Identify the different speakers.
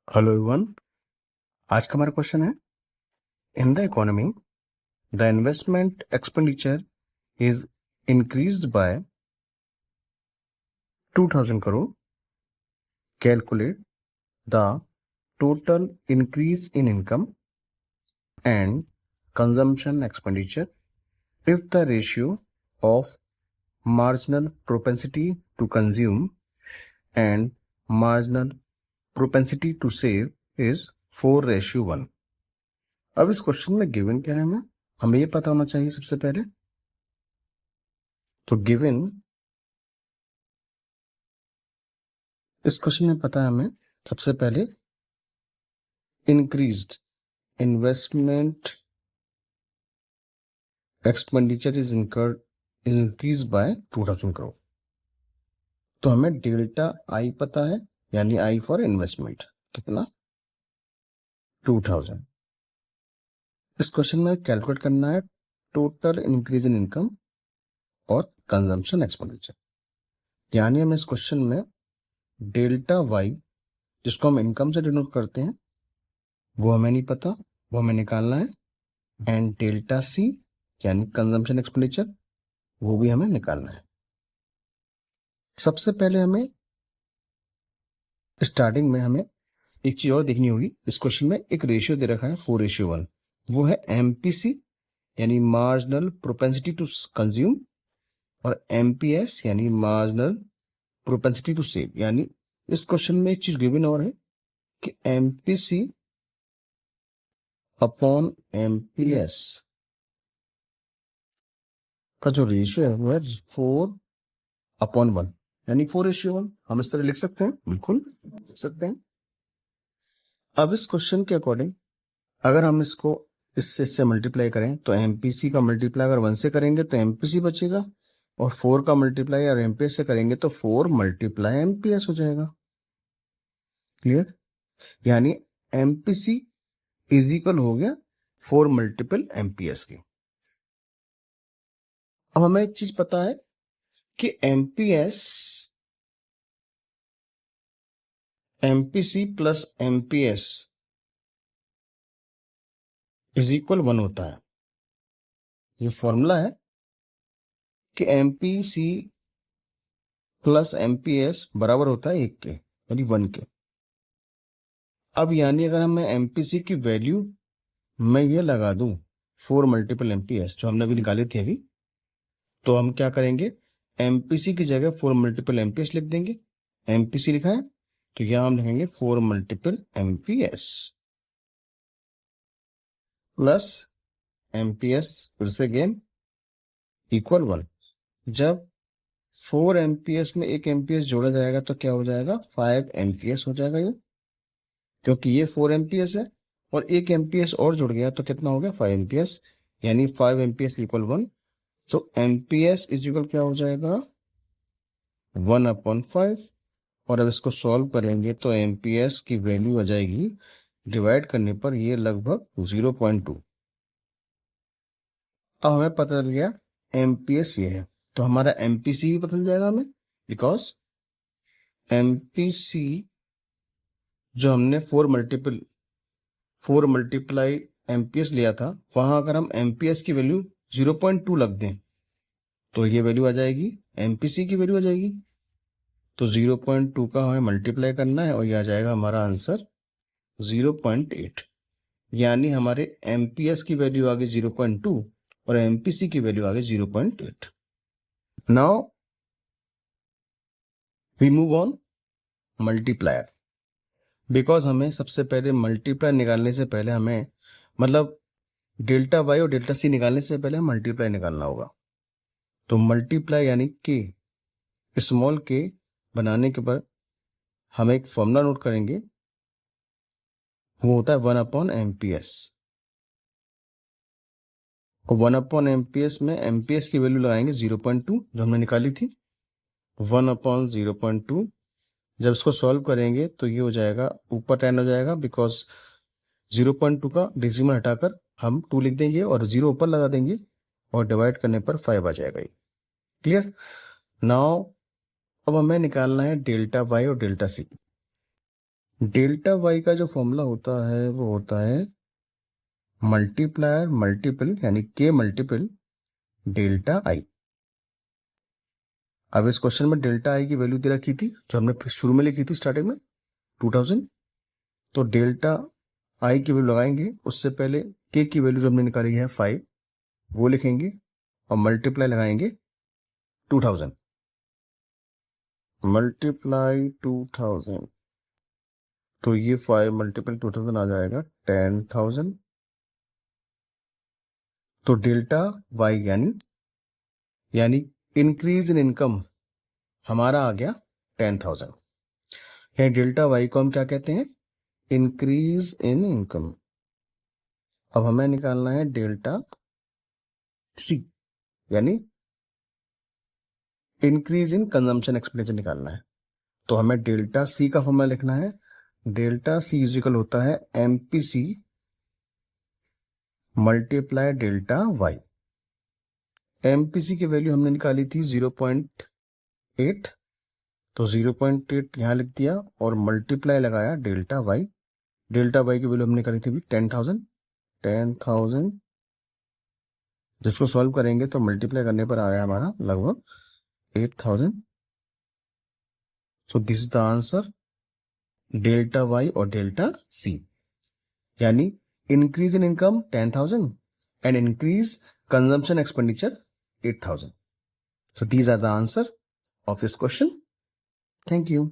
Speaker 1: Hello everyone. आज का हमारा क्वेश्चन है, in the economy the investment expenditure is increased by 2000 crore. Calculate the total increase in income and consumption expenditure if the ratio of marginal propensity to consume and marginal propensity to save is 4:1। अब इस question में given क्या है, हमें ये पता होना चाहिए सबसे पहले। तो गिवन इस क्वेश्चन में पता है हमें सबसे पहले increased investment expenditure is increase by 2000 crore. तो हमें डेल्टा आई पता है, यानी आई फॉर इन्वेस्टमेंट कितना, 2000। इस क्वेश्चन में कैलकुलेट करना है टोटल इंक्रीज इन इनकम और कंजम्पशन एक्सपेंडिचर। यानी हमें इस क्वेश्चन में डेल्टा वाई, जिसको हम इनकम से डिनोट करते हैं, वो हमें नहीं पता, वो हमें निकालना है। एंड डेल्टा सी यानी कंजम्पशन एक्सपेंडिचर, वो भी हमें निकालना है। सबसे पहले हमें स्टार्टिंग में हमें एक चीज और देखनी होगी। इस क्वेश्चन में एक रेशियो दे रखा है 4:1, वो है एमपीसी यानी मार्जिनल प्रोपेंसिटी टू कंज्यूम, और एमपीएस यानी मार्जिनल प्रोपेंसिटी टू सेव। यानी इस क्वेश्चन में एक चीज गिवन और है कि एमपीसी अपॉन एमपीएस का जो रेशियो है वो है 4/1, यानी 4:1। हम इस तरह लिख सकते हैं, बिल्कुल लिख सकते हैं। अब इस क्वेश्चन के अकॉर्डिंग अगर हम इसको इससे मल्टीप्लाई करें तो एमपीसी का मल्टीप्लाई अगर 1 से करेंगे तो एमपीसी बचेगा, और 4 का मल्टीप्लाई अगर एमपीएस से करेंगे तो 4 मल्टीप्लाई एमपीएस हो जाएगा। क्लियर? यानी एमपीसी इज इक्वल हो गया 4 मल्टीपल एमपीएस की। अब हमें एक चीज पता है कि MPC plus MPS is equal 1 होता है। ये फॉर्मूला है कि एमपीसी प्लस एमपीएस बराबर होता है 1 के, यानी 1 के। अब यानी अगर मैं एमपीसी की वैल्यू मैं ये लगा दूं 4 मल्टीपल एमपीएस जो हमने अभी निकाली थी अभी, तो हम क्या करेंगे, एमपीसी की जगह 4 मल्टीपल एमपीएस लिख देंगे। एमपीसी लिखा है तो यहां हम लिखेंगे 4 मल्टीपल एमपीएस प्लस एमपीएस, फिर से अगेन इक्वल 1। जब 4 एमपीएस में 1 एमपीएस जोड़ा जाएगा तो क्या हो जाएगा, 5 एमपीएस हो जाएगा ये, क्योंकि ये 4 एमपीएस है और 1 एमपीएस और जुड़ गया तो कितना हो गया, 5 एमपीएस, यानी 5 एमपीएस इक्वल 1। तो एमपीएस इज इक्वल क्या हो जाएगा, 1/5। और अब इसको सॉल्व करेंगे तो एमपीएस की वैल्यू आ जाएगी, डिवाइड करने पर ये लगभग 0.2। अब हमें पता चल गया एमपीएस ये है, तो हमारा एमपीसी भी बदल जाएगा हमें, बिकॉज एमपीसी जो हमने 4 मल्टीप्लाई एमपीएस लिया था, वहां अगर हम एमपीएस की वैल्यू 0.2 लग दें तो ये वैल्यू आ जाएगी, एमपीसी की वैल्यू आ जाएगी। तो 0.2 का हमें मल्टीप्लाई करना है और ये आ जाएगा हमारा आंसर 0.8। यानी हमारे एमपीएस की वैल्यू आ गई 0.2 और एमपीसी की वैल्यू आ गई 0.8। Now we move on multiplier, because हमें सबसे पहले मल्टीप्लाई निकालने से पहले हमें, मतलब डेल्टा वाई और डेल्टा सी निकालने से पहले मल्टीप्लाई निकालना होगा। तो मल्टीप्लाई यानी के, स्मॉल के बनाने के बाद हम एक फॉर्मूला नोट करेंगे, वो होता है 1/एमपीएस। और 1/एमपीएस में एमपीएस की वैल्यू लगाएंगे 0.2 जो हमने निकाली थी, 1/0.2। जब इसको सॉल्व करेंगे तो ये हो जाएगा, ऊपर 10 हो जाएगा, बिकॉज 0.2 का डेसिमल हटाकर हम 2 लिख देंगे और 0 ऊपर लगा देंगे और डिवाइड करने पर 5 आ जाएगा। क्लियर? नाउ अब हमें निकालना है डेल्टा वाई और डेल्टा सी। डेल्टा वाई का जो फॉर्मूला होता है वो होता है मल्टीप्लायर मल्टीपल यानी के मल्टीपल डेल्टा आई। अब इस क्वेश्चन में डेल्टा आई की वैल्यू दे रखी थी जो हमने शुरू में लिखी थी स्टार्टिंग में 2000। तो डेल्टा आई की वैल्यू लगाएंगे, उससे पहले के की वैल्यू जो हमने निकाली है 5 वो लिखेंगे और मल्टीप्लाई लगाएंगे 2000, मल्टीप्लाई 2000। तो ये 5 मल्टीपल 2000 आ जाएगा 10,000। तो डेल्टा वाई यानी इंक्रीज इन इनकम हमारा आ गया 10,000। है डेल्टा वाई को हम क्या कहते हैं? Increase in income. अब हमें निकालना है डेल्टा सी यानी इंक्रीज इन कंजम्पशन एक्सपेंडिचर निकालना है। तो हमें डेल्टा सी का फॉर्मूला लिखना है। डेल्टा सी इजिकल होता है MPC multiply delta Y. MPC की वैल्यू हमने निकाली थी 0.8, तो 0.8 यहां लिख दिया और मल्टीप्लाई लगाया डेल्टा वाई। डेल्टा वाई की वैल्यू हमने निकाली थी 10,000। जिसको सॉल्व करेंगे तो मल्टीप्लाई करने पर आया हमारा लगभग 8,000। So this is the answer delta Y और डेल्टा सी, यानी increase in income 10,000 and increase consumption expenditure 8,000. So these are the answer of this question. Thank you.